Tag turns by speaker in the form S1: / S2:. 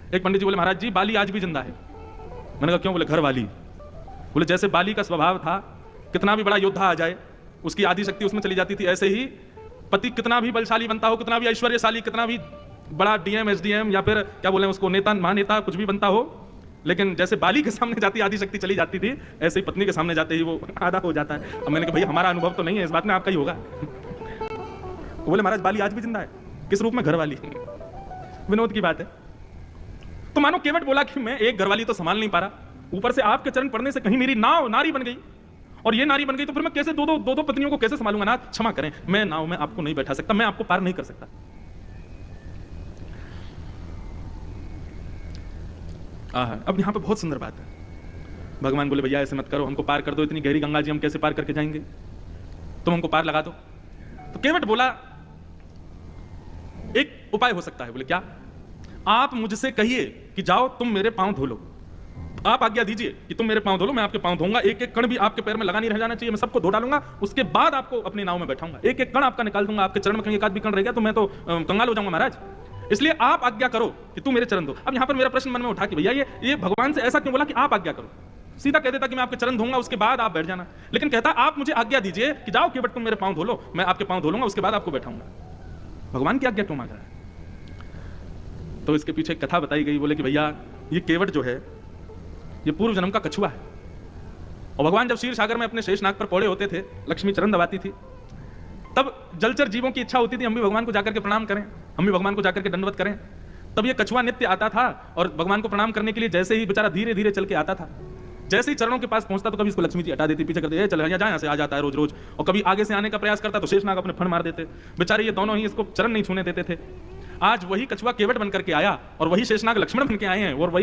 S1: एक पंडित जी बोले महाराज जी बाली आज भी जिंदा है। मैंने कहा क्यों? बोले घर वाली। बोले जैसे बाली का स्वभाव था, कितना भी बड़ा योद्धा आ जाए उसकी आदि शक्ति उसमें चली जाती थी, ऐसे ही पति कितना भी बलशाली बनता हो, कितना भी ऐश्वर्यशाली, कितना भी बड़ा डीएम एसडीएम या फिर क्या बोले उसको नेता महानेता कुछ भी बनता हो, लेकिन जैसे बाली के सामने जाती आदि शक्ति चली जाती थी, ऐसे ही पत्नी के सामने जाते ही वो आधा हो जाता है। अब मैंने कहा भैया हमारा अनुभव तो नहीं है इस बात में, आपका ही होगा। वो बोले महाराज बाली आज भी जिंदा है। किस रूप में? घर वाली। विनोद की बात है। तो मानो केवट बोला कि मैं एक घरवाली तो संभाल नहीं पा रहा, ऊपर से आपके चरण पड़ने से कहीं मेरी नाव नारी बन गई, और ये नारी बन गई तो फिर मैं कैसे दो दो पत्नियों को कैसे संभालूंगा? नाथ क्षमा करें, मैं नाव में आपको नहीं बैठा सकता, मैं आपको पार नहीं कर सकता। अब यहां पे बहुत सुंदर बात है। भगवान बोले भैया ऐसे मत करो, हमको पार कर दो, इतनी गहरी गंगा जी हम कैसे पार करके जाएंगे, तुम हमको पार लगा दो। तो केवट बोला एक उपाय हो सकता है। बोले क्या? आप मुझसे कहिए कि जाओ तुम मेरे पांव धो लो, आप आज्ञा दीजिए कि तुम मेरे पांव धो लो, मैं आपके पांव धोऊंगा, एक एक कण भी आपके पैर में लगा नहीं रह जाना चाहिए, मैं सबको धो डालूंगा, उसके बाद आपको अपनी नाव में बैठाऊंगा, एक एक कण आपका निकाल दूंगा, आपके चरण में कहीं एक आध भी कण रह गया तो मैं तो कंगाल हो जाऊंगा महाराज, इसलिए आप आज्ञा करो कि तू मेरे चरण धो। अब यहां पर मेरा प्रश्न मन में उठा कि भैया ये भगवान से ऐसा क्यों बोला कि आप आज्ञा करो? सीधा कह देता कि मैं आपके चरण धोऊंगा उसके बाद आप बैठ जाना, लेकिन कहता आप मुझे आज्ञा दीजिए कि जाओ केवट तुम मेरे पांव धो लो, मैं आपके पांव धो लूंगा, उसके बाद आपको बैठाऊंगा। भगवान की आज्ञा क्यों मांग रहा है? तो इसके पीछे एक कथा बताई गई। बोले कि भैया ये केवट जो है ये पूर्व जन्म का कछुआ है, और भगवान जब क्षीर सागर में अपने शेषनाग पर पौड़े होते थे, लक्ष्मी चरण दबाती थी, तब जलचर जीवों की इच्छा होती थी हम भी भगवान को जाकर के प्रणाम करें, हम भी भगवान को जाकर के दंडवत करें। तब ये कछुआ नित्य आता था और भगवान को प्रणाम करने के लिए जैसे ही बेचारा धीरे धीरे चल के आता था, जैसे ही चरणों के पास पहुंचता तो कभी इसको लक्ष्मी जी हटा देती, पीछे करते चल यहाँ से आ जाता है रोज रोज, और कभी आगे से आने का प्रयास करता तो शेषनाग अपने फण मार देते। बेचारे ये दोनों ही इसको चरण नहीं छूने देते थे। आज वही कछुआ केवट बनकर के आया और वही शेषनाग लक्ष्मण बन के आए हैं, और वही